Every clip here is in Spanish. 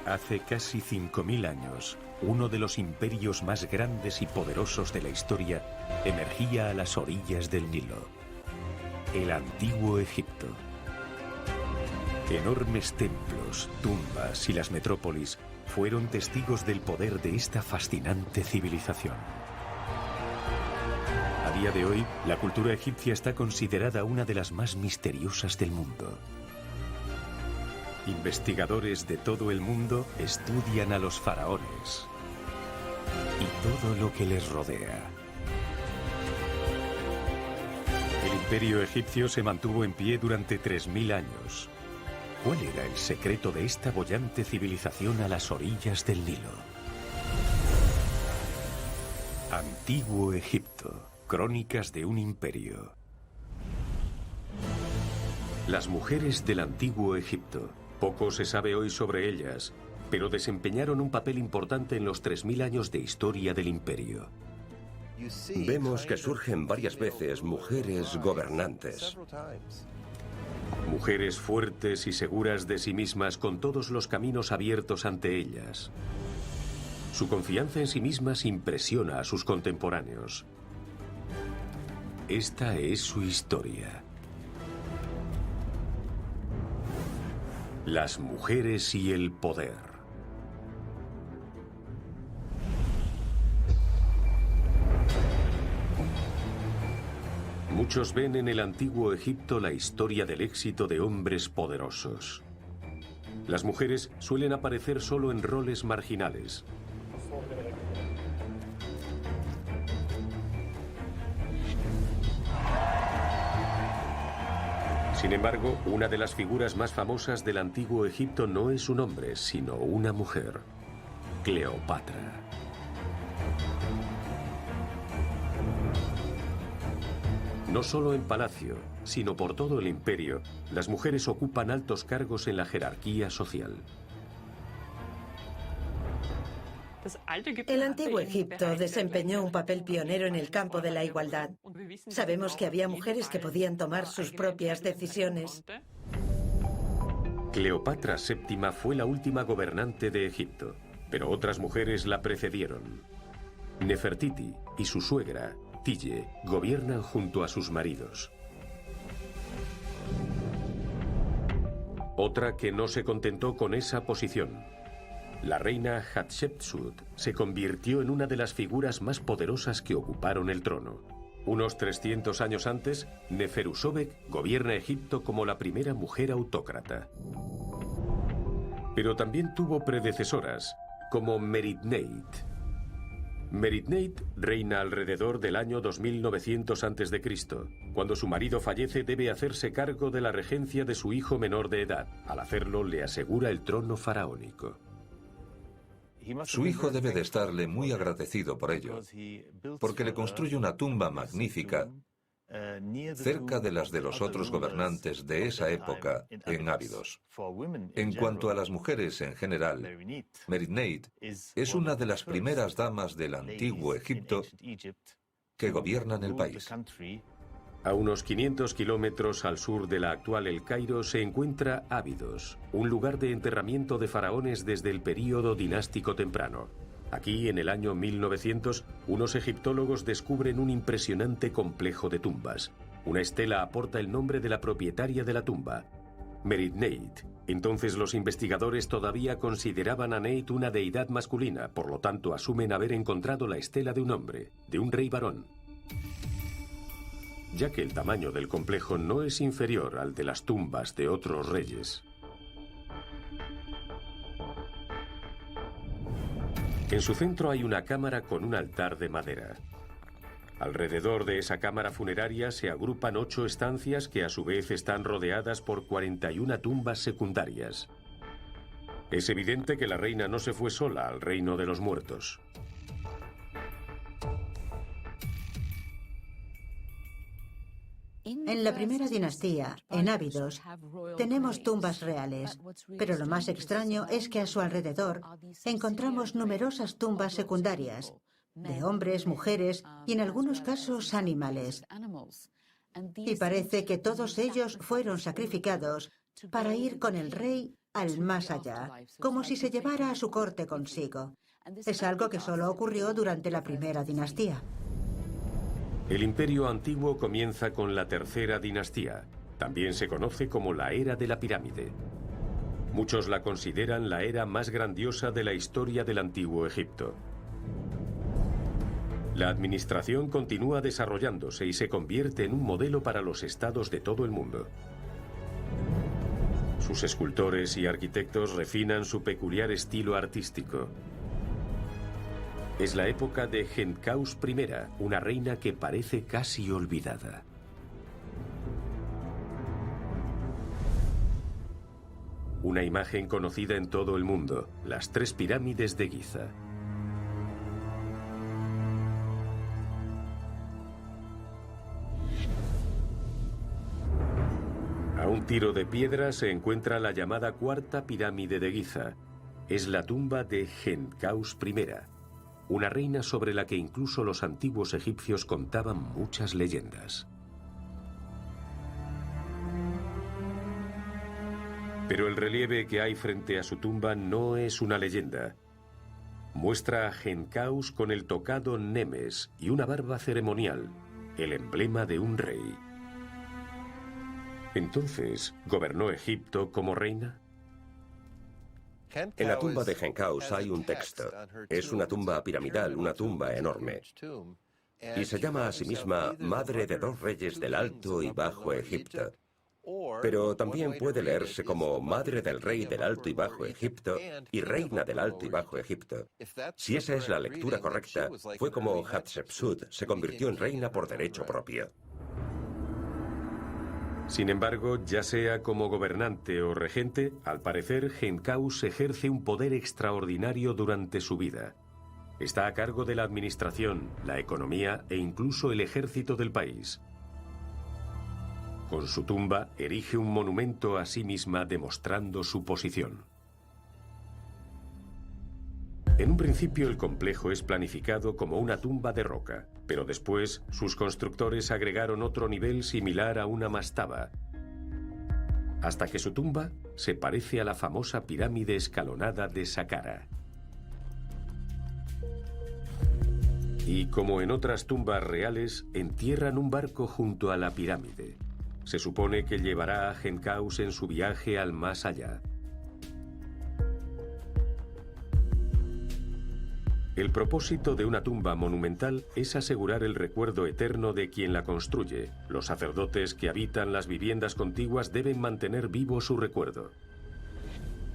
Hace casi 5000 años, uno de los imperios más grandes y poderosos de la historia emergía a las orillas del Nilo: el Antiguo Egipto. Enormes templos, tumbas y las metrópolis fueron testigos del poder de esta fascinante civilización. A día de hoy, la cultura egipcia está considerada una de las más misteriosas del mundo. Investigadores de todo el mundo estudian a los faraones y todo lo que les rodea. El imperio egipcio se mantuvo en pie durante 3000 años. ¿Cuál era el secreto de esta boyante civilización a las orillas del Nilo? Antiguo Egipto. Crónicas de un imperio. Las mujeres del Antiguo Egipto. Poco se sabe hoy sobre ellas, pero desempeñaron un papel importante en los 3000 años de historia del imperio. Vemos que surgen varias veces mujeres gobernantes. Mujeres fuertes y seguras de sí mismas, con todos los caminos abiertos ante ellas. Su confianza en sí mismas impresiona a sus contemporáneos. Esta es su historia. Las mujeres y el poder. Muchos ven en el Antiguo Egipto la historia del éxito de hombres poderosos. Las mujeres suelen aparecer solo en roles marginales. Sin embargo, una de las figuras más famosas del Antiguo Egipto no es un hombre, sino una mujer: Cleopatra. No solo en palacio, sino por todo el imperio, las mujeres ocupan altos cargos en la jerarquía social. El Antiguo Egipto desempeñó un papel pionero en el campo de la igualdad. Sabemos que había mujeres que podían tomar sus propias decisiones. Cleopatra VII fue la última gobernante de Egipto, pero otras mujeres la precedieron. Nefertiti y su suegra, Tille, gobiernan junto a sus maridos. Otra que no se contentó con esa posición. La reina Hatshepsut se convirtió en una de las figuras más poderosas que ocuparon el trono. Unos 300 años antes, Neferusobek gobierna Egipto como la primera mujer autócrata. Pero también tuvo predecesoras, como Meritneit. Meritneit reina alrededor del año 2900 a.C. Cuando su marido fallece, debe hacerse cargo de la regencia de su hijo menor de edad. Al hacerlo, le asegura el trono faraónico. Su hijo debe de estarle muy agradecido por ello, porque le construye una tumba magnífica cerca de las de los otros gobernantes de esa época en Abidos. En cuanto a las mujeres en general, Meritneit es una de las primeras damas del Antiguo Egipto que gobiernan el país. A unos 500 kilómetros al sur de la actual El Cairo se encuentra Abidos, un lugar de enterramiento de faraones desde el período dinástico temprano. Aquí, en el año 1900, unos egiptólogos descubren un impresionante complejo de tumbas. Una estela aporta el nombre de la propietaria de la tumba, Meritneit. Entonces los investigadores todavía consideraban a Neit una deidad masculina, por lo tanto asumen haber encontrado la estela de un hombre, de un rey varón. Ya que el tamaño del complejo no es inferior al de las tumbas de otros reyes. En su centro hay una cámara con un altar de madera. Alrededor de esa cámara funeraria se agrupan 8 estancias que a su vez están rodeadas por 41 tumbas secundarias. Es evidente que la reina no se fue sola al reino de los muertos. En la primera dinastía, en Abidos, tenemos tumbas reales, pero lo más extraño es que a su alrededor encontramos numerosas tumbas secundarias, de hombres, mujeres y en algunos casos animales. Y parece que todos ellos fueron sacrificados para ir con el rey al más allá, como si se llevara a su corte consigo. Es algo que solo ocurrió durante la primera dinastía. El imperio antiguo comienza con la tercera dinastía. También se conoce como la era de la pirámide. Muchos la consideran la era más grandiosa de la historia del antiguo Egipto. La administración continúa desarrollándose y se convierte en un modelo para los estados de todo el mundo. Sus escultores y arquitectos refinan su peculiar estilo artístico. Es la época de Khenkaus I, una reina que parece casi olvidada. Una imagen conocida en todo el mundo, las 3 pirámides de Giza. A un tiro de piedra se encuentra la llamada cuarta pirámide de Giza. Es la tumba de Khenkaus I, una reina sobre la que incluso los antiguos egipcios contaban muchas leyendas. Pero el relieve que hay frente a su tumba no es una leyenda. Muestra a Khenkaus con el tocado Nemes y una barba ceremonial, el emblema de un rey. Entonces, ¿gobernó Egipto como reina? En la tumba de Khenkaus hay un texto. Es una tumba piramidal, una tumba enorme. Y se llama a sí misma Madre de 2 reyes del Alto y Bajo Egipto. Pero también puede leerse como Madre del Rey del Alto y Bajo Egipto y Reina del Alto y Bajo Egipto. Si esa es la lectura correcta, fue como Hatshepsut se convirtió en reina por derecho propio. Sin embargo, ya sea como gobernante o regente, al parecer Khenkaus ejerce un poder extraordinario durante su vida. Está a cargo de la administración, la economía e incluso el ejército del país. Con su tumba erige un monumento a sí misma demostrando su posición. En un principio el complejo es planificado como una tumba de roca, pero después sus constructores agregaron otro nivel similar a una mastaba, hasta que su tumba se parece a la famosa pirámide escalonada de Saqqara. Y como en otras tumbas reales, entierran un barco junto a la pirámide. Se supone que llevará a Khenkaus en su viaje al más allá. El propósito de una tumba monumental es asegurar el recuerdo eterno de quien la construye. Los sacerdotes que habitan las viviendas contiguas deben mantener vivo su recuerdo.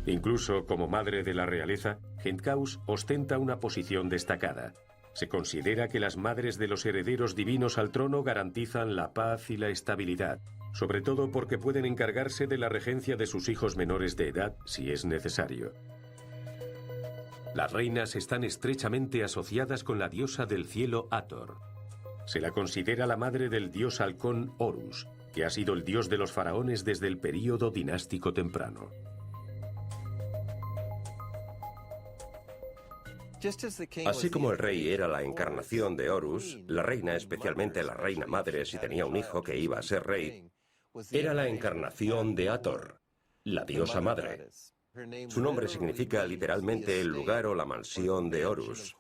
Incluso como madre de la realeza, Khenkaus ostenta una posición destacada. Se considera que las madres de los herederos divinos al trono garantizan la paz y la estabilidad, sobre todo porque pueden encargarse de la regencia de sus hijos menores de edad si es necesario. Las reinas están estrechamente asociadas con la diosa del cielo Hathor. Se la considera la madre del dios halcón Horus, que ha sido el dios de los faraones desde el período dinástico temprano. Así como el rey era la encarnación de Horus, la reina, especialmente la reina madre si tenía un hijo que iba a ser rey, era la encarnación de Hathor, la diosa madre. Su nombre significa literalmente el lugar o la mansión de Horus.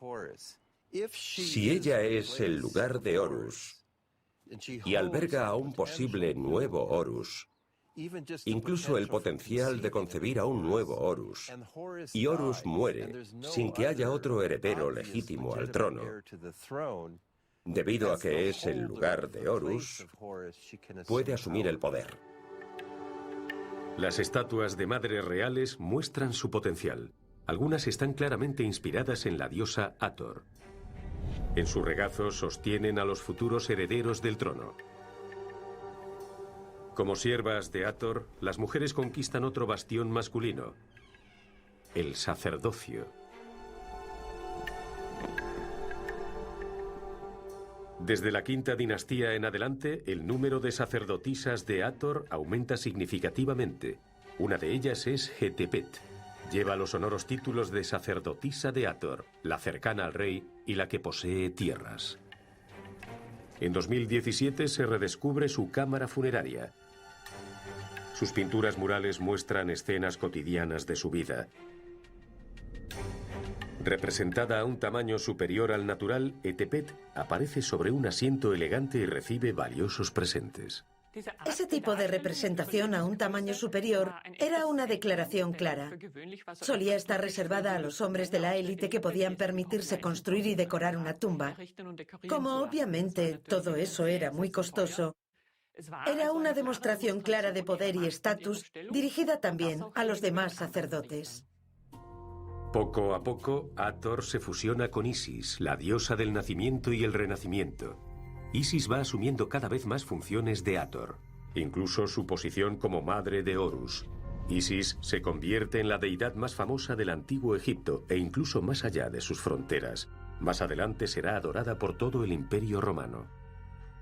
Si ella es el lugar de Horus y alberga a un posible nuevo Horus, incluso el potencial de concebir a un nuevo Horus, y Horus muere sin que haya otro heredero legítimo al trono, debido a que es el lugar de Horus, puede asumir el poder. Las estatuas de madres reales muestran su potencial. Algunas están claramente inspiradas en la diosa Hathor. En su regazo sostienen a los futuros herederos del trono. Como siervas de Hathor, las mujeres conquistan otro bastión masculino, el sacerdocio. Desde la quinta dinastía en adelante, el número de sacerdotisas de Hathor aumenta significativamente. Una de ellas es Hetepet. Lleva los honoros títulos de sacerdotisa de Hathor, la cercana al rey y la que posee tierras. En 2017 se redescubre su cámara funeraria. Sus pinturas murales muestran escenas cotidianas de su vida. Representada a un tamaño superior al natural, Etepet aparece sobre un asiento elegante y recibe valiosos presentes. Ese tipo de representación a un tamaño superior era una declaración clara. Solía estar reservada a los hombres de la élite que podían permitirse construir y decorar una tumba. Como obviamente todo eso era muy costoso, era una demostración clara de poder y estatus dirigida también a los demás sacerdotes. Poco a poco, Hathor se fusiona con Isis, la diosa del nacimiento y el renacimiento. Isis va asumiendo cada vez más funciones de Hathor, incluso su posición como madre de Horus. Isis se convierte en la deidad más famosa del antiguo Egipto e incluso más allá de sus fronteras. Más adelante será adorada por todo el Imperio Romano.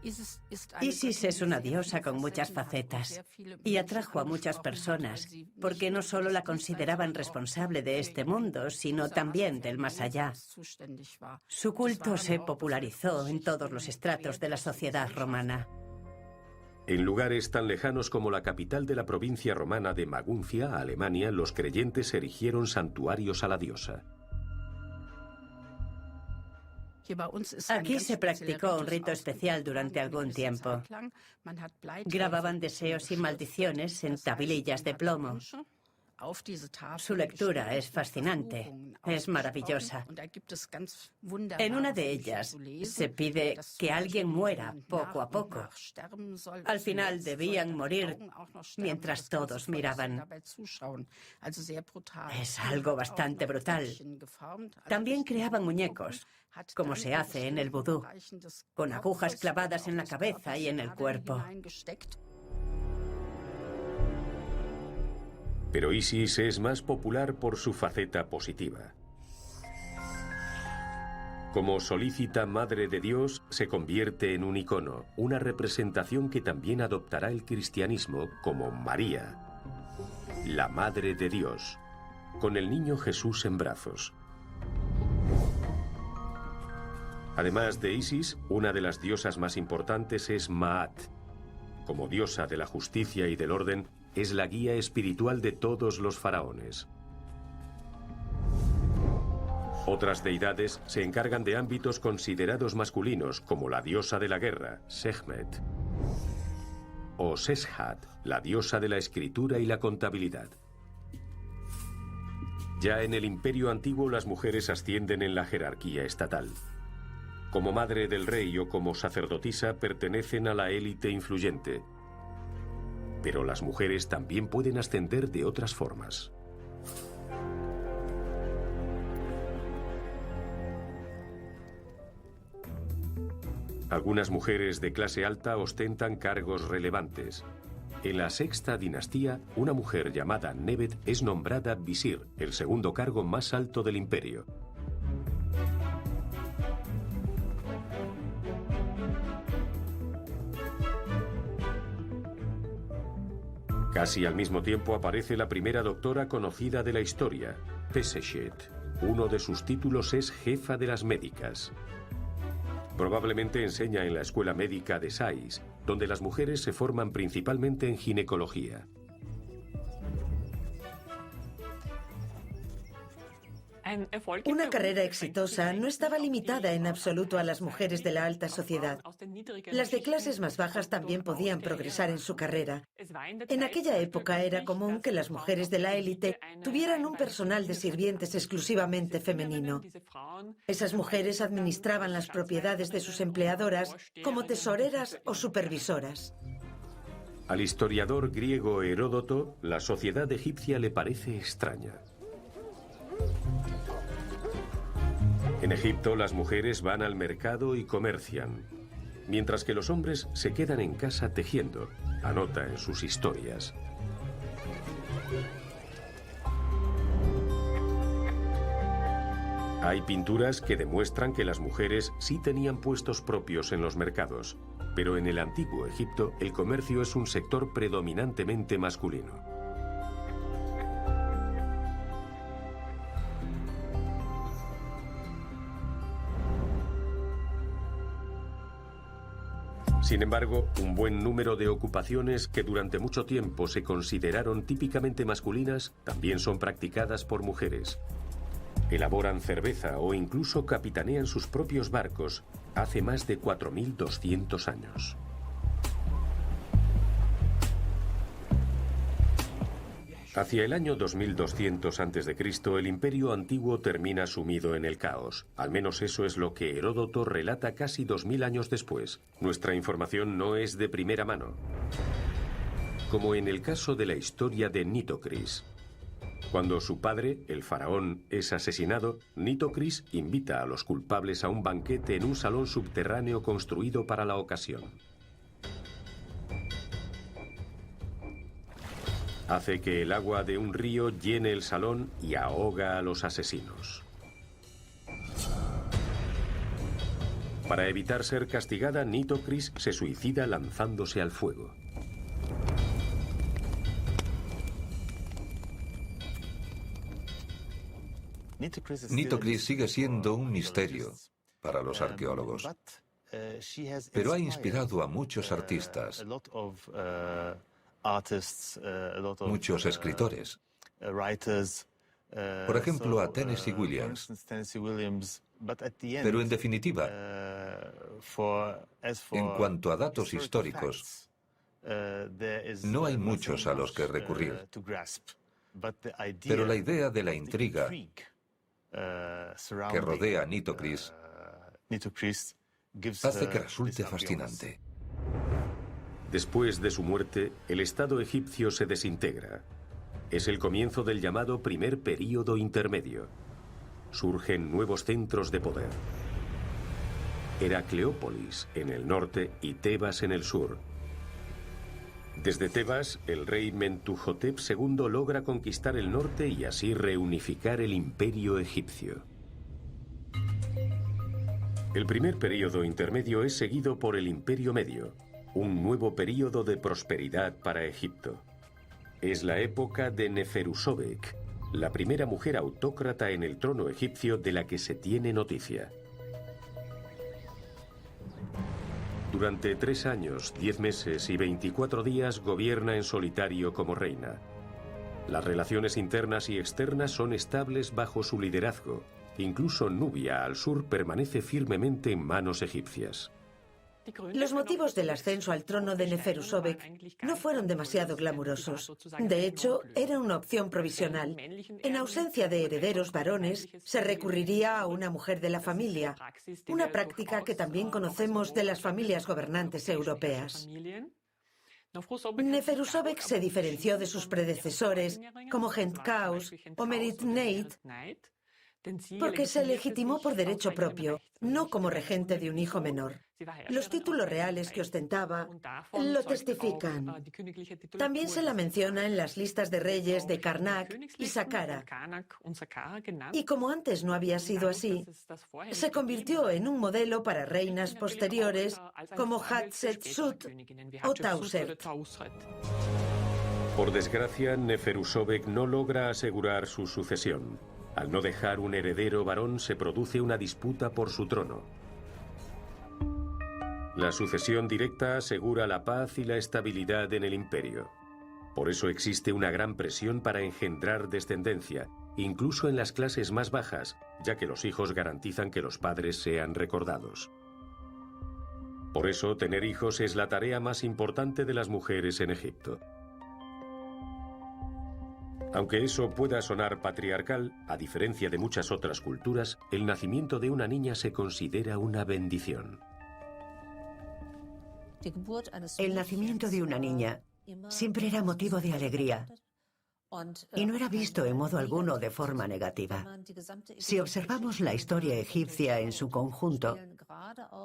Isis es una diosa con muchas facetas y atrajo a muchas personas porque no solo la consideraban responsable de este mundo, sino también del más allá. Su culto se popularizó en todos los estratos de la sociedad romana. En lugares tan lejanos como la capital de la provincia romana de Maguncia, Alemania, los creyentes erigieron santuarios a la diosa. Aquí se practicó un rito especial durante algún tiempo. Grababan deseos y maldiciones en tablillas de plomo. Su lectura es fascinante, es maravillosa. En una de ellas se pide que alguien muera poco a poco. Al final debían morir mientras todos miraban. Es algo bastante brutal. También creaban muñecos, como se hace en el vudú, con agujas clavadas en la cabeza y en el cuerpo. Pero Isis es más popular por su faceta positiva. Como solícita madre de Dios, se convierte en un icono, una representación que también adoptará el cristianismo como María, la Madre de Dios, con el niño Jesús en brazos. Además de Isis, una de las diosas más importantes es Maat. Como diosa de la justicia y del orden, es la guía espiritual de todos los faraones. Otras deidades se encargan de ámbitos considerados masculinos, como la diosa de la guerra, Sekhmet, o Seshat, la diosa de la escritura y la contabilidad. Ya en el Imperio Antiguo las mujeres ascienden en la jerarquía estatal. Como madre del rey o como sacerdotisa pertenecen a la élite influyente. Pero las mujeres también pueden ascender de otras formas. Algunas mujeres de clase alta ostentan cargos relevantes. En la sexta dinastía, una mujer llamada Nebet es nombrada visir, el segundo cargo más alto del imperio. Casi al mismo tiempo aparece la primera doctora conocida de la historia, Peseshet. Uno de sus títulos es jefa de las médicas. Probablemente enseña en la escuela médica de Sais, donde las mujeres se forman principalmente en ginecología. Una carrera exitosa no estaba limitada en absoluto a las mujeres de la alta sociedad. Las de clases más bajas también podían progresar en su carrera. En aquella época era común que las mujeres de la élite tuvieran un personal de sirvientes exclusivamente femenino. Esas mujeres administraban las propiedades de sus empleadoras como tesoreras o supervisoras. Al historiador griego Heródoto, la sociedad egipcia le parece extraña. En Egipto, las mujeres van al mercado y comercian, mientras que los hombres se quedan en casa tejiendo, anota en sus historias. Hay pinturas que demuestran que las mujeres sí tenían puestos propios en los mercados, pero en el antiguo Egipto el comercio es un sector predominantemente masculino. Sin embargo, un buen número de ocupaciones que durante mucho tiempo se consideraron típicamente masculinas también son practicadas por mujeres. Elaboran cerveza o incluso capitanean sus propios barcos hace más de 4.200 años. Hacia el año 2200 a.C., el Imperio Antiguo termina sumido en el caos. Al menos eso es lo que Heródoto relata casi 2000 años después. Nuestra información no es de primera mano. Como en el caso de la historia de Nitocris. Cuando su padre, el faraón, es asesinado, Nitocris invita a los culpables a un banquete en un salón subterráneo construido para la ocasión. Hace que el agua de un río llene el salón y ahoga a los asesinos. Para evitar ser castigada, Nitocris se suicida lanzándose al fuego. Nitocris sigue siendo un misterio para los arqueólogos, pero ha inspirado a muchos artistas, muchos escritores. Por ejemplo, a Tennessee Williams. Pero en definitiva, en cuanto a datos históricos, no hay muchos a los que recurrir. Pero la idea de la intriga que rodea a Nitocris hace que resulte fascinante. Después de su muerte, el Estado egipcio se desintegra. Es el comienzo del llamado primer período intermedio. Surgen nuevos centros de poder. Heracleópolis en el norte y Tebas en el sur. Desde Tebas, el rey Mentuhotep II logra conquistar el norte y así reunificar el imperio egipcio. El primer período intermedio es seguido por el Imperio Medio, un nuevo período de prosperidad para Egipto. Es la época de Neferusobek, la primera mujer autócrata en el trono egipcio de la que se tiene noticia. Durante 3 años, 10 meses y 24 días gobierna en solitario como reina. Las relaciones internas y externas son estables bajo su liderazgo. Incluso Nubia al sur permanece firmemente en manos egipcias. Los motivos del ascenso al trono de Neferusobek no fueron demasiado glamurosos. De hecho, era una opción provisional. En ausencia de herederos varones, se recurriría a una mujer de la familia, una práctica que también conocemos de las familias gobernantes europeas. Neferusobek se diferenció de sus predecesores, como Gentkaus o Meritneit, porque se legitimó por derecho propio, no como regente de un hijo menor. Los títulos reales que ostentaba lo testifican. También se la menciona en las listas de reyes de Karnak y Saqqara. Y como antes no había sido así, se convirtió en un modelo para reinas posteriores como Hatshepsut o Tausert. Por desgracia, Neferusobek no logra asegurar su sucesión. Al no dejar un heredero varón, se produce una disputa por su trono. La sucesión directa asegura la paz y la estabilidad en el imperio. Por eso existe una gran presión para engendrar descendencia, incluso en las clases más bajas, ya que los hijos garantizan que los padres sean recordados. Por eso, tener hijos es la tarea más importante de las mujeres en Egipto. Aunque eso pueda sonar patriarcal, a diferencia de muchas otras culturas, el nacimiento de una niña se considera una bendición. El nacimiento de una niña siempre era motivo de alegría y no era visto en modo alguno de forma negativa. Si observamos la historia egipcia en su conjunto,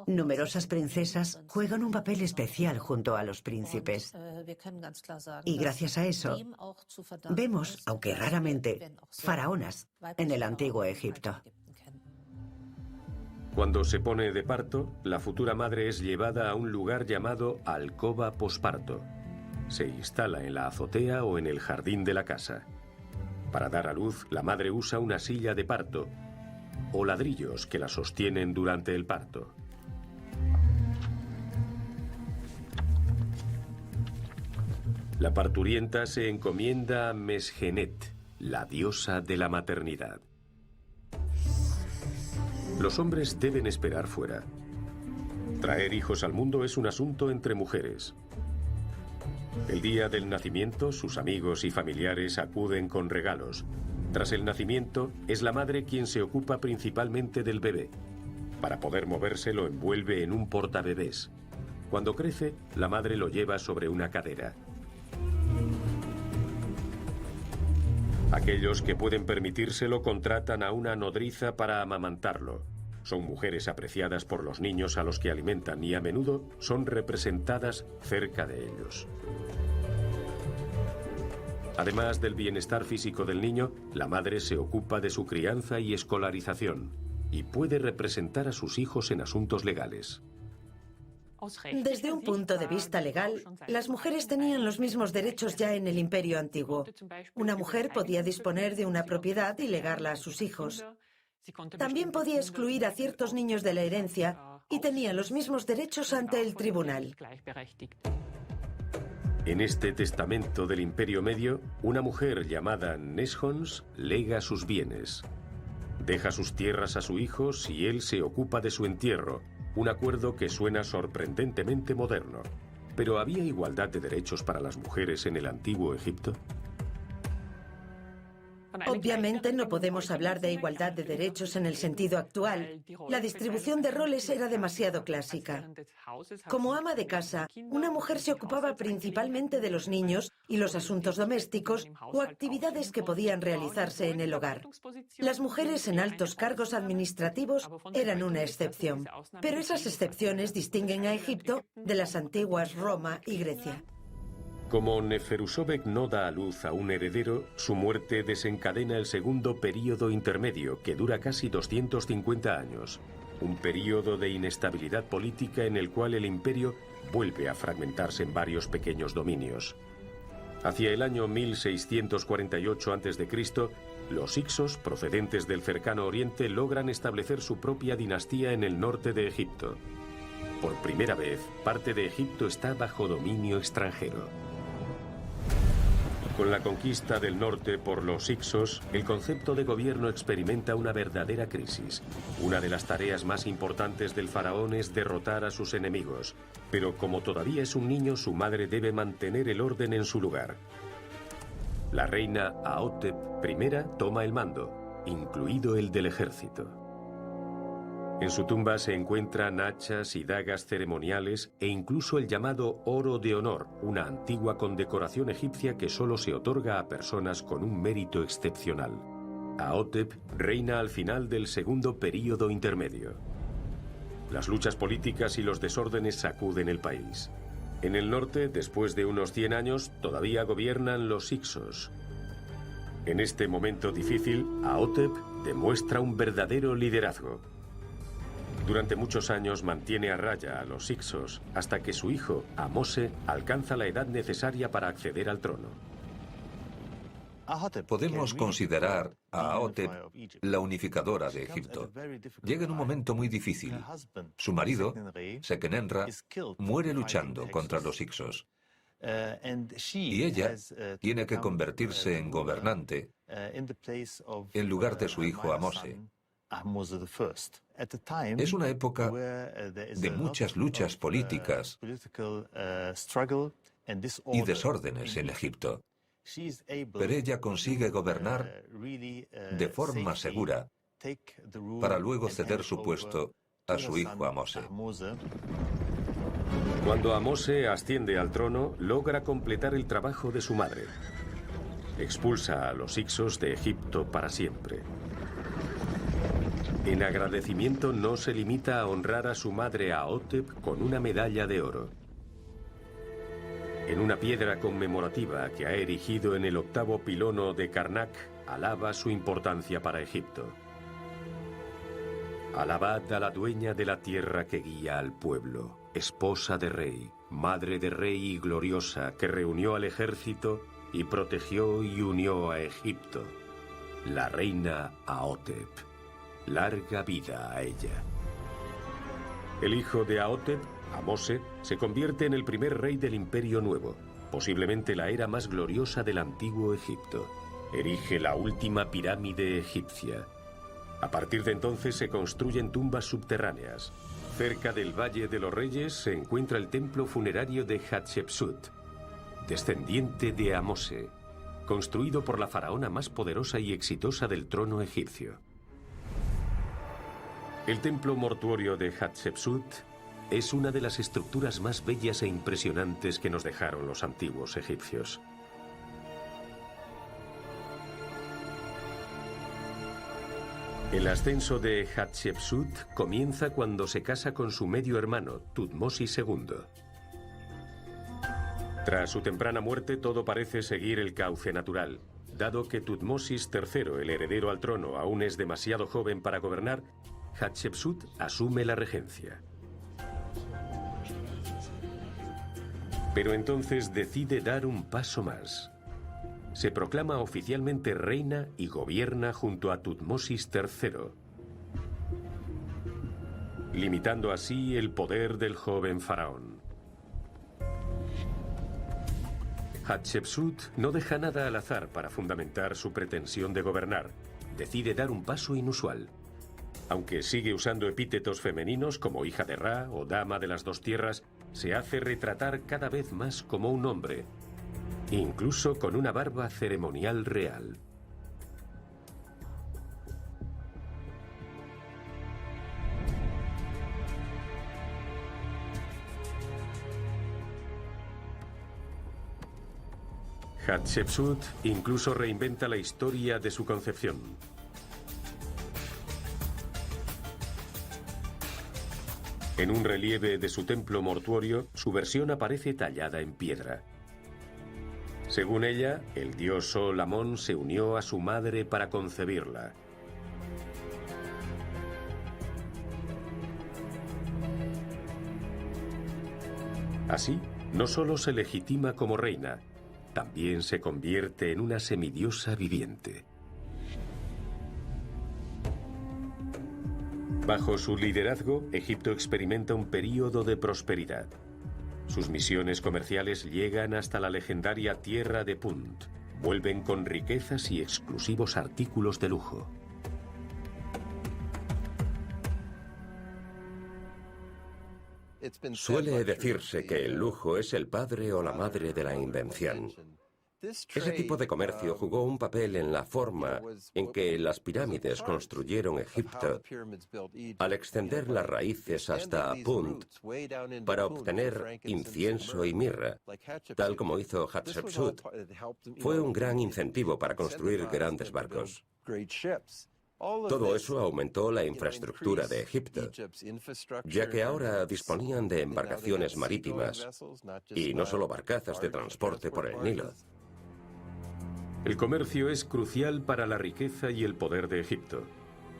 numerosas princesas juegan un papel especial junto a los príncipes. Y gracias a eso, vemos, aunque raramente, faraonas en el antiguo Egipto. Cuando se pone de parto, la futura madre es llevada a un lugar llamado alcoba posparto. Se instala en la azotea o en el jardín de la casa. Para dar a luz, la madre usa una silla de parto o ladrillos que la sostienen durante el parto. La parturienta se encomienda a Mesgenet, la diosa de la maternidad. Los hombres deben esperar fuera. Traer hijos al mundo es un asunto entre mujeres. El día del nacimiento, sus amigos y familiares acuden con regalos. Tras el nacimiento, es la madre quien se ocupa principalmente del bebé. Para poder moverse, lo envuelve en un portabebés. Cuando crece, la madre lo lleva sobre una cadera. Aquellos que pueden permitírselo contratan a una nodriza para amamantarlo. Son mujeres apreciadas por los niños a los que alimentan y a menudo son representadas cerca de ellos. Además del bienestar físico del niño, la madre se ocupa de su crianza y escolarización y puede representar a sus hijos en asuntos legales. Desde un punto de vista legal, las mujeres tenían los mismos derechos ya en el Imperio Antiguo. Una mujer podía disponer de una propiedad y legarla a sus hijos. También podía excluir a ciertos niños de la herencia y tenía los mismos derechos ante el tribunal. En este testamento del Imperio Medio, una mujer llamada Neshons lega sus bienes. Deja sus tierras a su hijo si él se ocupa de su entierro, un acuerdo que suena sorprendentemente moderno. ¿Pero había igualdad de derechos para las mujeres en el antiguo Egipto? Obviamente no podemos hablar de igualdad de derechos en el sentido actual. La distribución de roles era demasiado clásica. Como ama de casa, una mujer se ocupaba principalmente de los niños y los asuntos domésticos o actividades que podían realizarse en el hogar. Las mujeres en altos cargos administrativos eran una excepción, pero esas excepciones distinguen a Egipto de las antiguas Roma y Grecia. Como Neferusobek no da a luz a un heredero, su muerte desencadena el segundo período intermedio, que dura casi 250 años. Un período de inestabilidad política en el cual el imperio vuelve a fragmentarse en varios pequeños dominios. Hacia el año 1648 a.C., los Hicsos, procedentes del cercano oriente, logran establecer su propia dinastía en el norte de Egipto. Por primera vez, parte de Egipto está bajo dominio extranjero. Con la conquista del norte por los Hicsos, el concepto de gobierno experimenta una verdadera crisis. Una de las tareas más importantes del faraón es derrotar a sus enemigos, pero como todavía es un niño, su madre debe mantener el orden en su lugar. La reina Ahotep I toma el mando, incluido el del ejército. En su tumba se encuentran hachas y dagas ceremoniales e incluso el llamado oro de honor, una antigua condecoración egipcia que solo se otorga a personas con un mérito excepcional. Ahotep reina al final del segundo período intermedio. Las luchas políticas y los desórdenes sacuden el país. En el norte, después de unos 100 años, todavía gobiernan los Hicsos. En este momento difícil, Ahotep demuestra un verdadero liderazgo. Durante muchos años mantiene a raya a los Hicsos hasta que su hijo, Ahmose, alcanza la edad necesaria para acceder al trono. Podemos considerar a Ahotep la unificadora de Egipto. Llega en un momento muy difícil. Su marido, Seqenenra, muere luchando contra los Hicsos. Y ella tiene que convertirse en gobernante en lugar de su hijo Ahmose. Es una época de muchas luchas políticas y desórdenes en Egipto. Pero ella consigue gobernar de forma segura para luego ceder su puesto a su hijo Ahmose. Cuando Ahmose asciende al trono, logra completar el trabajo de su madre. Expulsa a los Hicsos de Egipto para siempre. En agradecimiento no se limita a honrar a su madre Ahotep con una medalla de oro. En una piedra conmemorativa que ha erigido en el 8º pilono de Karnak, alaba su importancia para Egipto. Alabad a la dueña de la tierra que guía al pueblo, esposa de rey, madre de rey y gloriosa, que reunió al ejército y protegió y unió a Egipto, la reina Ahotep. Larga vida a ella. El hijo de Ahotep, Ahmose, se convierte en el primer rey del Imperio Nuevo. posiblemente la era más gloriosa del antiguo Egipto. Erige la última pirámide egipcia. A partir de entonces se construyen tumbas subterráneas. Cerca del Valle de los Reyes se encuentra el templo funerario de Hatshepsut, descendiente de Amose, construido por la faraona más poderosa y exitosa del trono egipcio. El templo mortuorio de Hatshepsut es una de las estructuras más bellas e impresionantes que nos dejaron los antiguos egipcios. El ascenso de Hatshepsut comienza cuando se casa con su medio hermano, Tutmosis II. Tras su temprana muerte, todo parece seguir el cauce natural. Dado que Tutmosis III, el heredero al trono, aún es demasiado joven para gobernar, Hatshepsut asume la regencia. Pero entonces decide dar un paso más. Se proclama oficialmente reina y gobierna junto a Tutmosis III, limitando así el poder del joven faraón. Hatshepsut no deja nada al azar para fundamentar su pretensión de gobernar. Decide dar un paso inusual. Aunque sigue usando epítetos femeninos como hija de Ra o dama de las dos tierras, se hace retratar cada vez más como un hombre, incluso con una barba ceremonial real. Hatshepsut incluso reinventa la historia de su concepción. En un relieve de su templo mortuorio, su versión aparece tallada en piedra. Según ella, el dios Sol Amón se unió a su madre para concebirla. Así, no solo se legitima como reina, también se convierte en una semidiosa viviente. Bajo su liderazgo, Egipto experimenta un período de prosperidad. Sus misiones comerciales llegan hasta la legendaria tierra de Punt. Vuelven con riquezas y exclusivos artículos de lujo. Suele decirse que el lujo es el padre o la madre de la invención. Ese tipo de comercio jugó un papel en la forma en que las pirámides construyeron Egipto al extender las raíces hasta Punt para obtener incienso y mirra, tal como hizo Hatshepsut. Fue un gran incentivo para construir grandes barcos. Todo eso aumentó la infraestructura de Egipto, ya que ahora disponían de embarcaciones marítimas y no solo barcazas de transporte por el Nilo. El comercio es crucial para la riqueza y el poder de Egipto.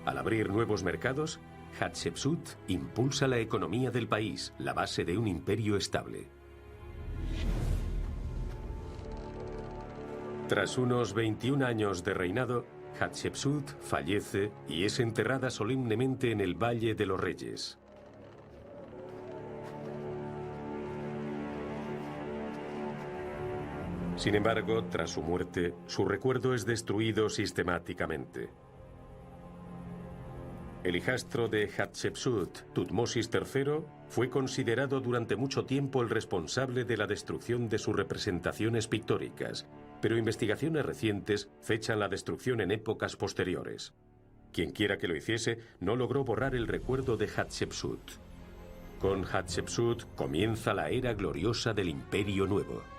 Al abrir nuevos mercados, Hatshepsut impulsa la economía del país, la base de un imperio estable. Tras unos 21 años de reinado, Hatshepsut fallece y es enterrada solemnemente en el Valle de los Reyes. Sin embargo, tras su muerte, su recuerdo es destruido sistemáticamente. El hijastro de Hatshepsut, Tutmosis III, fue considerado durante mucho tiempo el responsable de la destrucción de sus representaciones pictóricas, pero investigaciones recientes fechan la destrucción en épocas posteriores. Quienquiera que lo hiciese, no logró borrar el recuerdo de Hatshepsut. Con Hatshepsut comienza la era gloriosa del Imperio Nuevo.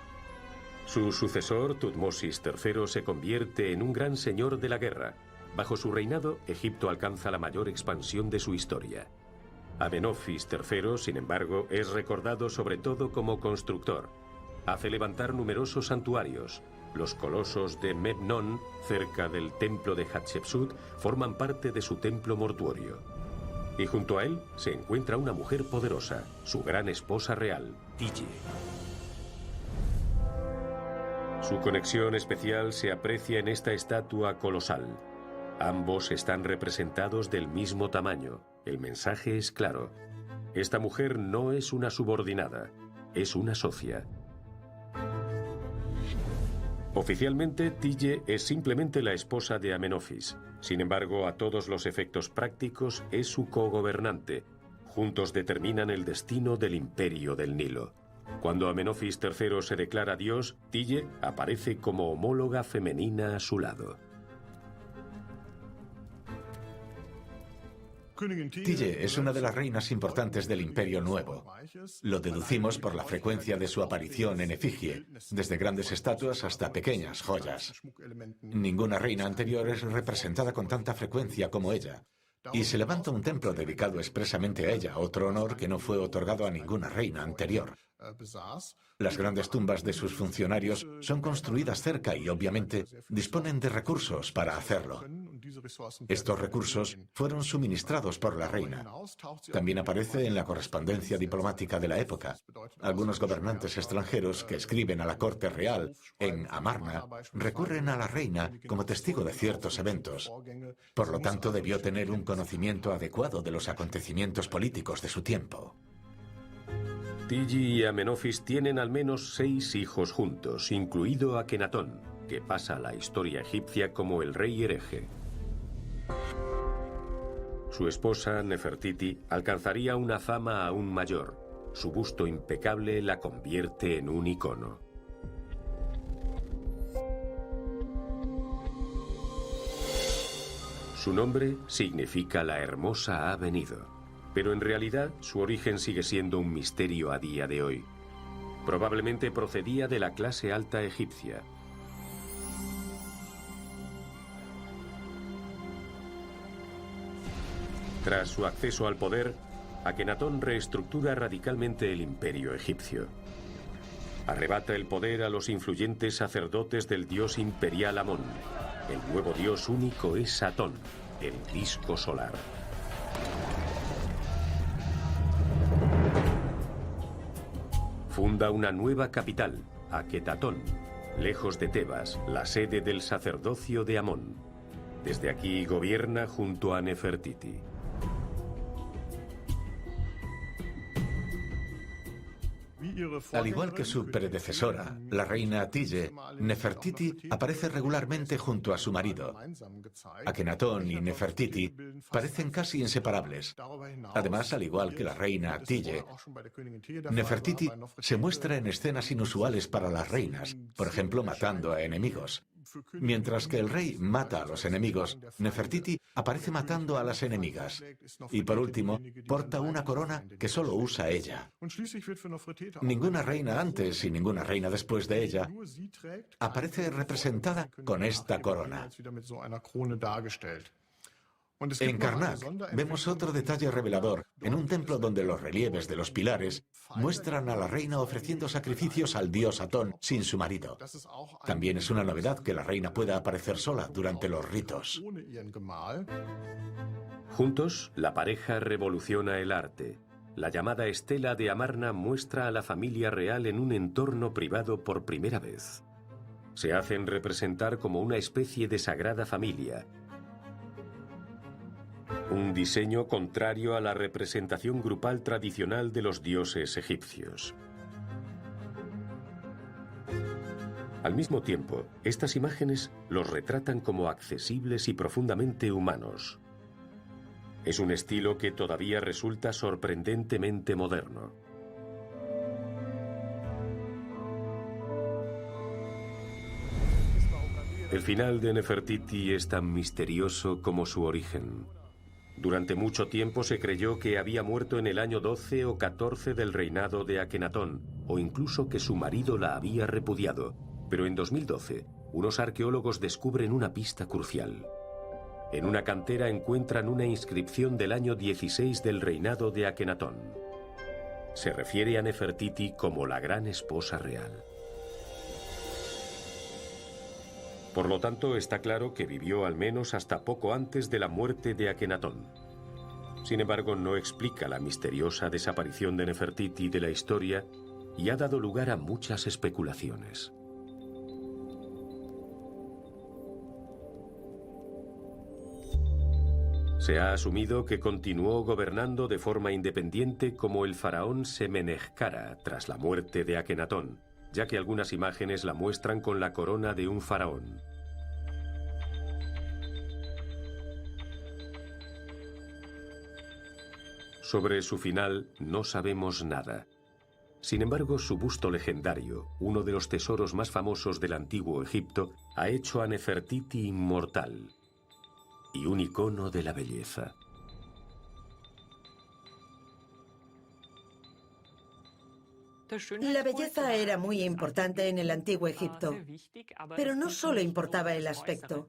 Su sucesor, Tutmosis III, se convierte en un gran señor de la guerra. Bajo su reinado, Egipto alcanza la mayor expansión de su historia. Amenofis III, sin embargo, es recordado sobre todo como constructor. Hace levantar numerosos santuarios. Los colosos de Memnon, cerca del templo de Hatshepsut, forman parte de su templo mortuorio. Y junto a él se encuentra una mujer poderosa, su gran esposa real, Tiye. Su conexión especial se aprecia en esta estatua colosal. Ambos están representados del mismo tamaño. El mensaje es claro. Esta mujer no es una subordinada, es una socia. Oficialmente, Tille es simplemente la esposa de Amenofis. Sin embargo, a todos los efectos prácticos es su cogobernante. Juntos determinan el destino del imperio del Nilo. Cuando Amenofis III se declara dios, Tille aparece como homóloga femenina a su lado. Tille es una de las reinas importantes del Imperio Nuevo. Lo deducimos por la frecuencia de su aparición en efigie, desde grandes estatuas hasta pequeñas joyas. Ninguna reina anterior es representada con tanta frecuencia como ella. Y se levanta un templo dedicado expresamente a ella, otro honor que no fue otorgado a ninguna reina anterior. Las grandes tumbas de sus funcionarios son construidas cerca y, obviamente, disponen de recursos para hacerlo. Estos recursos fueron suministrados por la reina. También aparece en la correspondencia diplomática de la época. Algunos gobernantes extranjeros que escriben a la corte real en Amarna recurren a la reina como testigo de ciertos eventos. Por lo tanto, debió tener un conocimiento adecuado de los acontecimientos políticos de su tiempo. Tille y Amenofis tienen al menos 6 hijos juntos, incluido Akenatón, que pasa a la historia egipcia como el rey hereje. Su esposa, Nefertiti, alcanzaría una fama aún mayor. Su busto impecable la convierte en un icono. Su nombre significa la hermosa ha venido. Pero en realidad su origen sigue siendo un misterio a día de hoy. Probablemente procedía de la clase alta egipcia. Tras su acceso al poder, Akenatón reestructura radicalmente el imperio egipcio. Arrebata el poder a los influyentes sacerdotes del dios imperial Amón. El nuevo dios único es Satón, el disco solar. Funda una nueva capital, Aketatón, lejos de Tebas, la sede del sacerdocio de Amón. Desde aquí gobierna junto a Nefertiti. Al igual que su predecesora, la reina Tille, Nefertiti aparece regularmente junto a su marido. Akenatón y Nefertiti parecen casi inseparables. Además, al igual que la reina Tille, Nefertiti se muestra en escenas inusuales para las reinas, por ejemplo, matando a enemigos. Mientras que el rey mata a los enemigos, Nefertiti aparece matando a las enemigas. Y por último, porta una corona que solo usa ella. Ninguna reina antes y ninguna reina después de ella aparece representada con esta corona. En Karnak vemos otro detalle revelador, en un templo donde los relieves de los pilares muestran a la reina ofreciendo sacrificios al dios Atón sin su marido. También es una novedad que la reina pueda aparecer sola durante los ritos. Juntos, la pareja revoluciona el arte. La llamada estela de Amarna muestra a la familia real en un entorno privado por primera vez. Se hacen representar como una especie de sagrada familia. Un diseño contrario a la representación grupal tradicional de los dioses egipcios. Al mismo tiempo, estas imágenes los retratan como accesibles y profundamente humanos. Es un estilo que todavía resulta sorprendentemente moderno. El final de Nefertiti es tan misterioso como su origen. Durante mucho tiempo se creyó que había muerto en el año 12 o 14 del reinado de Akenatón, o incluso que su marido la había repudiado. Pero en 2012, unos arqueólogos descubren una pista crucial. En una cantera encuentran una inscripción del año 16 del reinado de Akenatón. Se refiere a Nefertiti como la gran esposa real. Por lo tanto, está claro que vivió al menos hasta poco antes de la muerte de Akenatón. Sin embargo, no explica la misteriosa desaparición de Nefertiti de la historia y ha dado lugar a muchas especulaciones. Se ha asumido que continuó gobernando de forma independiente como el faraón Semenechkara tras la muerte de Akenatón, ya que algunas imágenes la muestran con la corona de un faraón. Sobre su final no sabemos nada. Sin embargo, su busto legendario, uno de los tesoros más famosos del antiguo Egipto, ha hecho a Nefertiti inmortal y un icono de la belleza. La belleza era muy importante en el antiguo Egipto, pero no solo importaba el aspecto.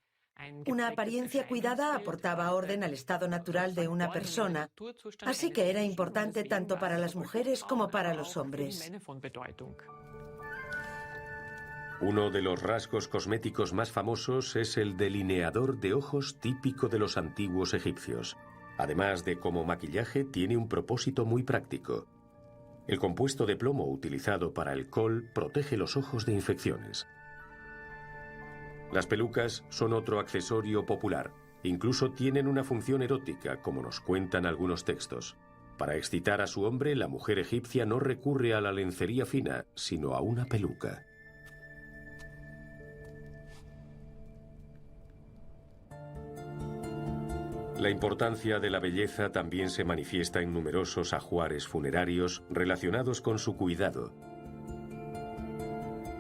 Una apariencia cuidada aportaba orden al estado natural de una persona, así que era importante tanto para las mujeres como para los hombres. Uno de los rasgos cosméticos más famosos es el delineador de ojos típico de los antiguos egipcios. Además de como maquillaje, tiene un propósito muy práctico. El compuesto de plomo utilizado para el kohl protege los ojos de infecciones. Las pelucas son otro accesorio popular. Incluso tienen una función erótica, como nos cuentan algunos textos. Para excitar a su hombre, la mujer egipcia no recurre a la lencería fina, sino a una peluca. La importancia de la belleza también se manifiesta en numerosos ajuares funerarios relacionados con su cuidado,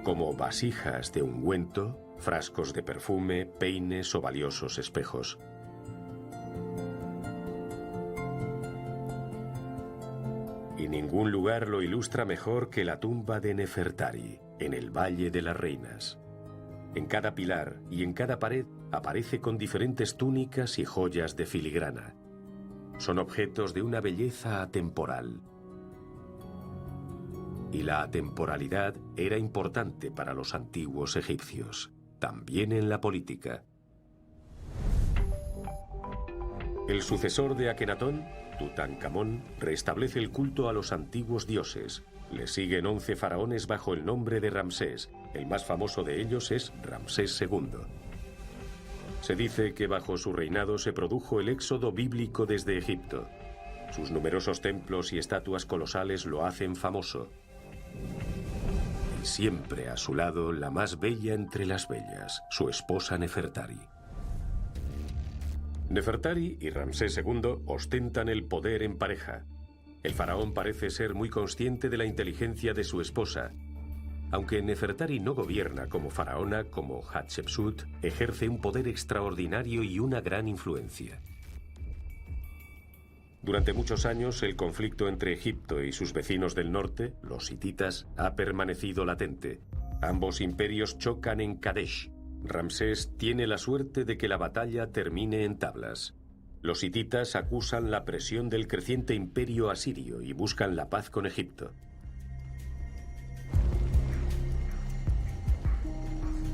como vasijas de ungüento, frascos de perfume, peines o valiosos espejos. Y ningún lugar lo ilustra mejor que la tumba de Nefertari, en el Valle de las Reinas. En cada pilar y en cada pared aparece con diferentes túnicas y joyas de filigrana. Son objetos de una belleza atemporal. Y la atemporalidad era importante para los antiguos egipcios, también en la política. El sucesor de Akenatón, Tutankamón, restablece el culto a los antiguos dioses. Le siguen 11 faraones bajo el nombre de Ramsés. El más famoso de ellos es Ramsés II. Se dice que bajo su reinado se produjo el éxodo bíblico desde Egipto. Sus numerosos templos y estatuas colosales lo hacen famoso. Y siempre a su lado la más bella entre las bellas, su esposa Nefertari. Nefertari y Ramsés II ostentan el poder en pareja. El faraón parece ser muy consciente de la inteligencia de su esposa. Aunque Nefertari no gobierna como faraona, como Hatshepsut, ejerce un poder extraordinario y una gran influencia. Durante muchos años, el conflicto entre Egipto y sus vecinos del norte, los hititas, ha permanecido latente. Ambos imperios chocan en Kadesh. Ramsés tiene la suerte de que la batalla termine en tablas. Los hititas acusan la presión del creciente imperio asirio y buscan la paz con Egipto.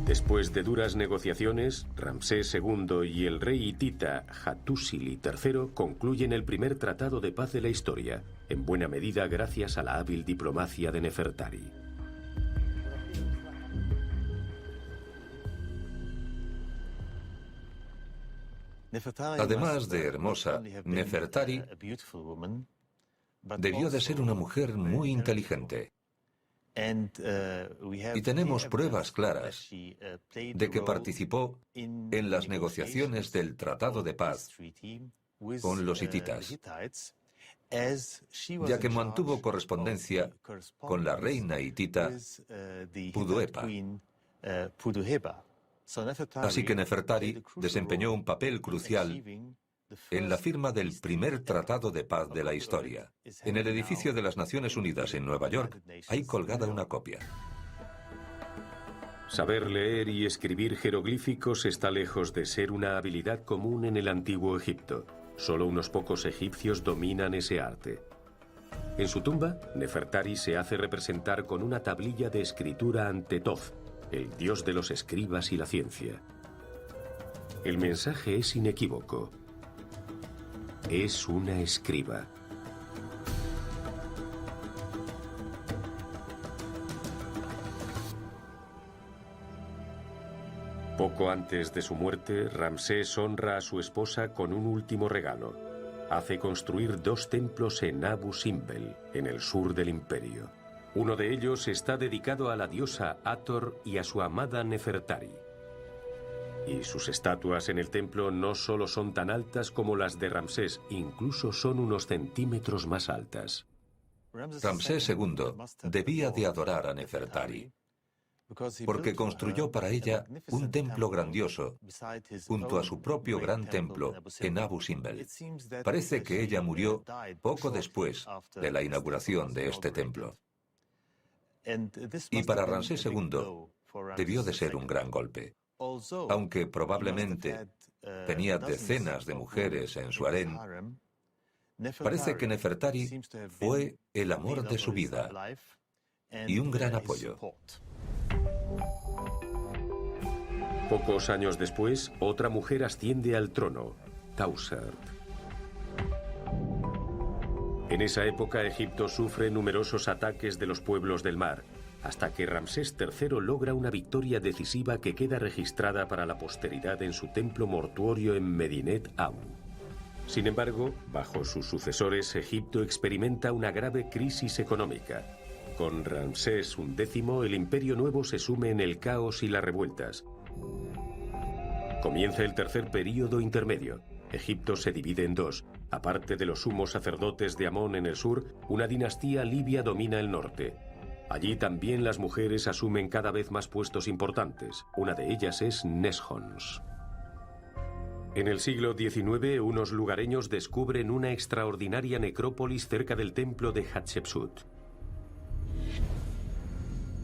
Después de duras negociaciones, Ramsés II y el rey hitita Hattusili III concluyen el primer tratado de paz de la historia, en buena medida gracias a la hábil diplomacia de Nefertari. Además de hermosa, Nefertari debió de ser una mujer muy inteligente. Y tenemos pruebas claras de que participó en las negociaciones del Tratado de Paz con los hititas, ya que mantuvo correspondencia con la reina hitita Puduepa. Así que Nefertari desempeñó un papel crucial en la firma del primer Tratado de Paz de la historia. En el edificio de las Naciones Unidas en Nueva York hay colgada una copia. Saber leer y escribir jeroglíficos está lejos de ser una habilidad común en el antiguo Egipto. Solo unos pocos egipcios dominan ese arte. En su tumba, Nefertari se hace representar con una tablilla de escritura ante Thoth, el dios de los escribas y la ciencia. El mensaje es inequívoco. Es una escriba. Poco antes de su muerte, Ramsés honra a su esposa con un último regalo. Hace construir 2 templos en Abu Simbel, en el sur del imperio. Uno de ellos está dedicado a la diosa Hathor y a su amada Nefertari. Y sus estatuas en el templo no solo son tan altas como las de Ramsés, incluso son unos centímetros más altas. Ramsés II debía de adorar a Nefertari, porque construyó para ella un templo grandioso, junto a su propio gran templo en Abu Simbel. Parece que ella murió poco después de la inauguración de este templo. Y para Ramsés II debió de ser un gran golpe. Aunque probablemente tenía decenas de mujeres en su harén, parece que Nefertari fue el amor de su vida y un gran apoyo. Pocos años después, otra mujer asciende al trono, Tausert. En esa época, Egipto sufre numerosos ataques de los pueblos del mar, hasta que Ramsés III logra una victoria decisiva que queda registrada para la posteridad en su templo mortuorio en Medinet Abu. Sin embargo, bajo sus sucesores, Egipto experimenta una grave crisis económica. Con Ramsés XI, el Imperio Nuevo se sume en el caos y las revueltas. Comienza el tercer período intermedio. Egipto se divide en dos. Aparte de los sumos sacerdotes de Amón en el sur, una dinastía libia domina el norte. Allí también las mujeres asumen cada vez más puestos importantes. Una de ellas es Neshons. En el siglo XIX, unos lugareños descubren una extraordinaria necrópolis cerca del templo de Hatshepsut.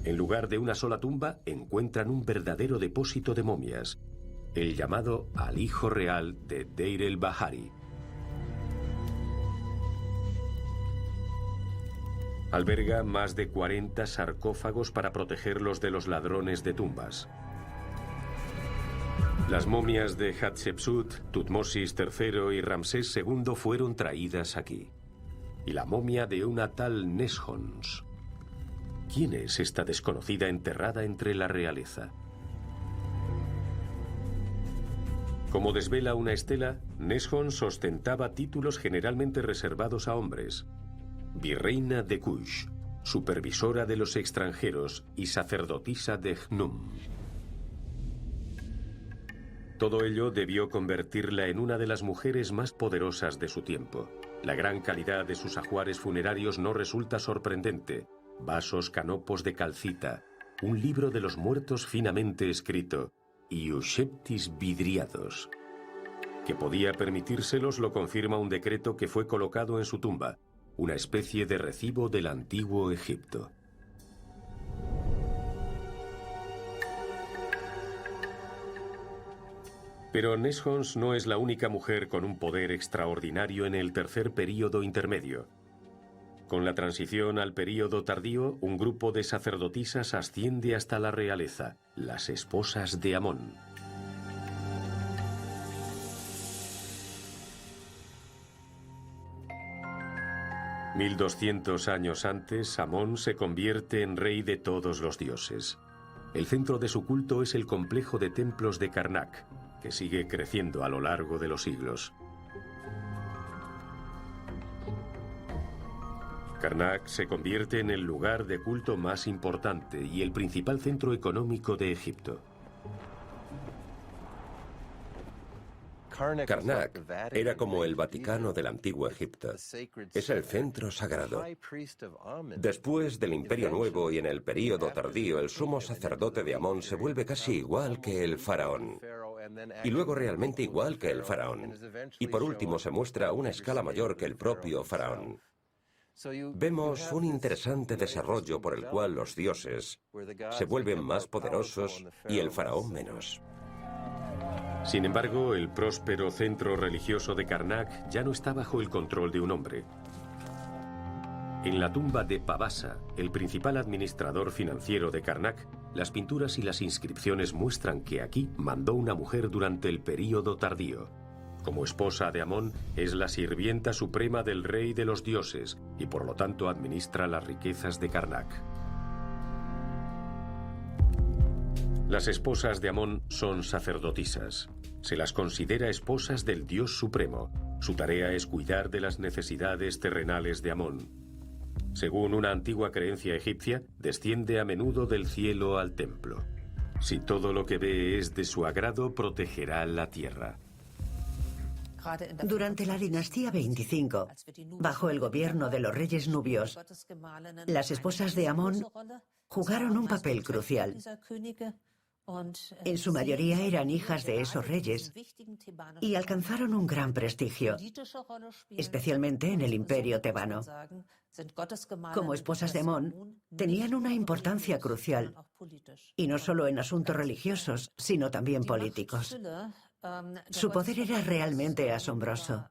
En lugar de una sola tumba, encuentran un verdadero depósito de momias, el llamado Alijo Real de Deir el-Bahari. Alberga más de 40 sarcófagos para protegerlos de los ladrones de tumbas. Las momias de Hatshepsut, Tutmosis III y Ramsés II fueron traídas aquí. Y la momia de una tal Neshons. ¿Quién es esta desconocida enterrada entre la realeza? Como desvela una estela, Neshons ostentaba títulos generalmente reservados a hombres. Virreina de Kush, supervisora de los extranjeros y sacerdotisa de Hnum. Todo ello debió convertirla en una de las mujeres más poderosas de su tiempo. La gran calidad de sus ajuares funerarios no resulta sorprendente. Vasos canopos de calcita, un libro de los muertos finamente escrito y usheptis vidriados. Que podía permitírselos lo confirma un decreto que fue colocado en su tumba, una especie de recibo del antiguo Egipto. Pero Neshons no es la única mujer con un poder extraordinario en el tercer período intermedio. Con la transición al período tardío, un grupo de sacerdotisas asciende hasta la realeza, las esposas de Amón. $1200 años antes, Amón se convierte en rey de todos los dioses. El centro de su culto es el complejo de templos de Karnak, que sigue creciendo a lo largo de los siglos. Karnak se convierte en el lugar de culto más importante y el principal centro económico de Egipto. Karnak era como el Vaticano del antiguo Egipto. Es el centro sagrado. Después del Imperio Nuevo y en el período tardío, el sumo sacerdote de Amón se vuelve casi igual que el faraón. Y luego realmente igual que el faraón. Y por último se muestra a una escala mayor que el propio faraón. Vemos un interesante desarrollo por el cual los dioses se vuelven más poderosos y el faraón menos. Sin embargo, el próspero centro religioso de Karnak ya no está bajo el control de un hombre. En la tumba de Pavasa, el principal administrador financiero de Karnak, las pinturas y las inscripciones muestran que aquí mandó una mujer durante el período tardío. Como esposa de Amón, es la sirvienta suprema del rey de los dioses y por lo tanto administra las riquezas de Karnak. Las esposas de Amón son sacerdotisas. Se las considera esposas del dios supremo. Su tarea es cuidar de las necesidades terrenales de Amón. Según una antigua creencia egipcia, desciende a menudo del cielo al templo. Si todo lo que ve es de su agrado, protegerá la tierra. Durante la dinastía 25, bajo el gobierno de los reyes nubios, las esposas de Amón jugaron un papel crucial. En su mayoría eran hijas de esos reyes y alcanzaron un gran prestigio, especialmente en el imperio tebano. Como esposas de Amón, tenían una importancia crucial, y no solo en asuntos religiosos, sino también políticos. Su poder era realmente asombroso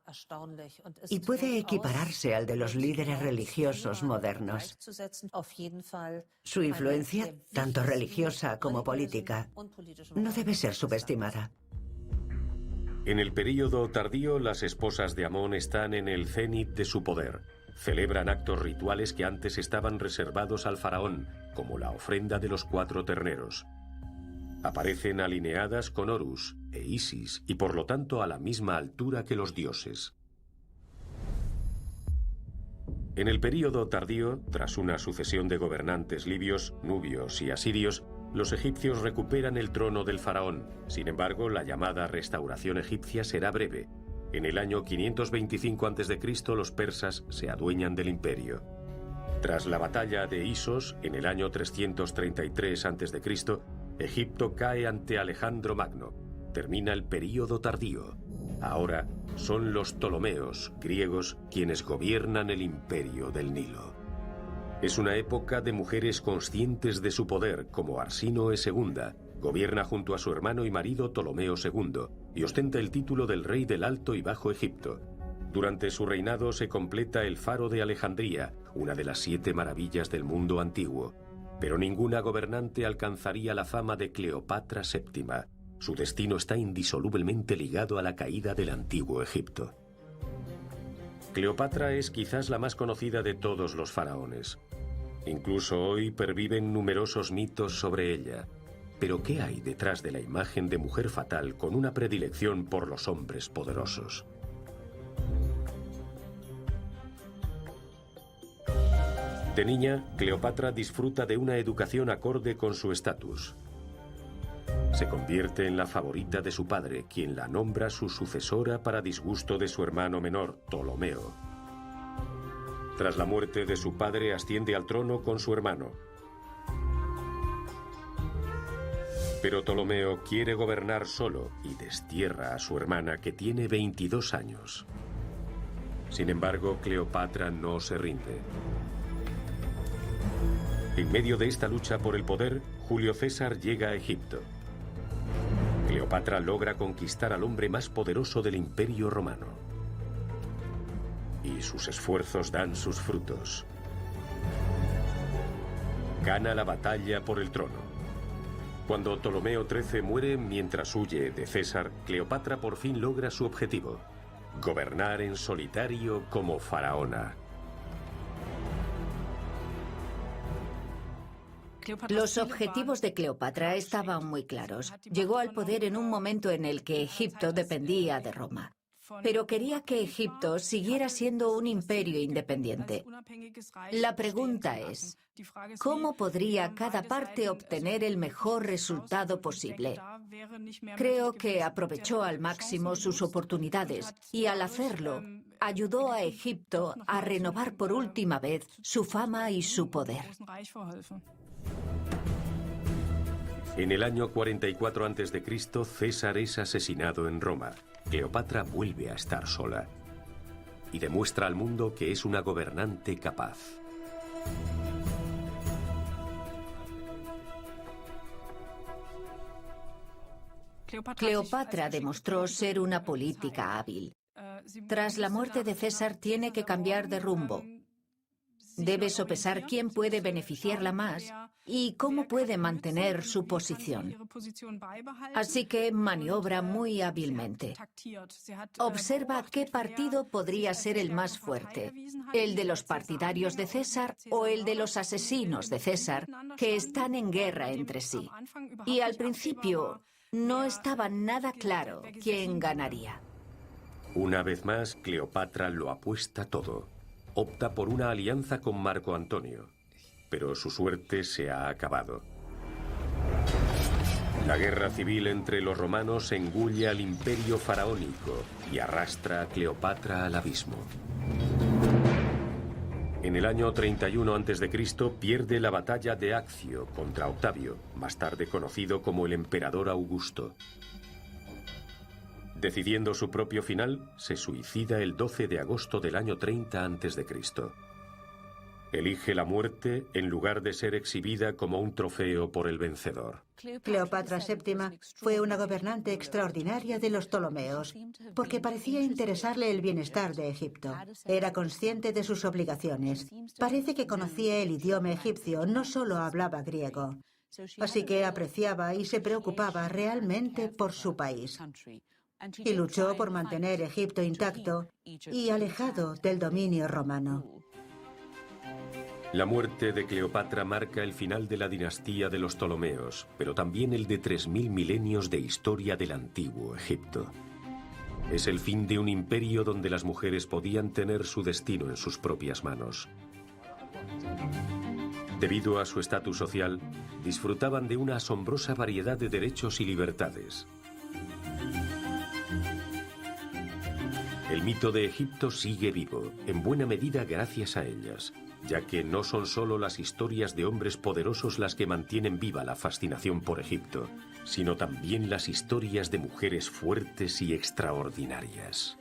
y puede equipararse al de los líderes religiosos modernos. Su influencia, tanto religiosa como política, no debe ser subestimada. En el período tardío, las esposas de Amón están en el cenit de su poder. Celebran actos rituales que antes estaban reservados al faraón, como la ofrenda de los 4 terneros. Aparecen alineadas con Horus e Isis y por lo tanto a la misma altura que los dioses. En el período tardío, tras una sucesión de gobernantes libios, nubios y asirios, los egipcios recuperan el trono del faraón. Sin embargo, la llamada restauración egipcia será breve. En el año 525 a.C., los persas se adueñan del imperio. Tras la batalla de Isos, en el año 333 a.C., Egipto cae ante Alejandro Magno. Termina el período tardío. Ahora son los Ptolomeos, griegos, quienes gobiernan el imperio del Nilo. Es una época de mujeres conscientes de su poder, como Arsinoe II. Gobierna junto a su hermano y marido Ptolomeo II y ostenta el título del rey del Alto y Bajo Egipto. Durante su reinado se completa el Faro de Alejandría, una de las 7 maravillas del mundo antiguo. Pero ninguna gobernante alcanzaría la fama de Cleopatra VII. Su destino está indisolublemente ligado a la caída del antiguo Egipto. Cleopatra es quizás la más conocida de todos los faraones. Incluso hoy perviven numerosos mitos sobre ella. Pero ¿qué hay detrás de la imagen de mujer fatal con una predilección por los hombres poderosos? De niña, Cleopatra disfruta de una educación acorde con su estatus. Se convierte en la favorita de su padre, quien la nombra su sucesora para disgusto de su hermano menor, Ptolomeo. Tras la muerte de su padre, asciende al trono con su hermano. Pero Ptolomeo quiere gobernar solo y destierra a su hermana, que tiene 22 años. Sin embargo, Cleopatra no se rinde. En medio de esta lucha por el poder, Julio César llega a Egipto. Cleopatra logra conquistar al hombre más poderoso del Imperio Romano. Y sus esfuerzos dan sus frutos. Gana la batalla por el trono. Cuando Ptolomeo XIII muere mientras huye de César, Cleopatra por fin logra su objetivo: gobernar en solitario como faraona. Los objetivos de Cleopatra estaban muy claros. Llegó al poder en un momento en el que Egipto dependía de Roma, pero quería que Egipto siguiera siendo un imperio independiente. La pregunta es, ¿cómo podría cada parte obtener el mejor resultado posible? Creo que aprovechó al máximo sus oportunidades y, al hacerlo, ayudó a Egipto a renovar por última vez su fama y su poder. En el año 44 a.C., César es asesinado en Roma. Cleopatra vuelve a estar sola y demuestra al mundo que es una gobernante capaz. Cleopatra demostró ser una política hábil. Tras la muerte de César, tiene que cambiar de rumbo. Debe sopesar quién puede beneficiarla más y cómo puede mantener su posición. Así que maniobra muy hábilmente. Observa qué partido podría ser el más fuerte, el de los partidarios de César o el de los asesinos de César, que están en guerra entre sí. Y al principio no estaba nada claro quién ganaría. Una vez más, Cleopatra lo apuesta todo. opta por una alianza con Marco Antonio, pero su suerte se ha acabado. La guerra civil entre los romanos engulle al imperio faraónico y arrastra a Cleopatra al abismo. En el año 31 a.C. pierde la batalla de Accio contra Octavio, más tarde conocido como el emperador Augusto. Decidiendo su propio final, se suicida el 12 de agosto del año 30 a.C. Elige la muerte en lugar de ser exhibida como un trofeo por el vencedor. Cleopatra VII fue una gobernante extraordinaria de los Ptolomeos, porque parecía interesarle el bienestar de Egipto. Era consciente de sus obligaciones. Parece que conocía el idioma egipcio, no solo hablaba griego. Así que apreciaba y se preocupaba realmente por su país. Y luchó por mantener Egipto intacto y alejado del dominio romano. La muerte de Cleopatra marca el final de la dinastía de los Ptolomeos, pero también el de 3000 milenios de historia del antiguo Egipto. Es el fin de un imperio donde las mujeres podían tener su destino en sus propias manos. Debido a su estatus social, disfrutaban de una asombrosa variedad de derechos y libertades. El mito de Egipto sigue vivo, en buena medida gracias a ellas, ya que no son solo las historias de hombres poderosos las que mantienen viva la fascinación por Egipto, sino también las historias de mujeres fuertes y extraordinarias.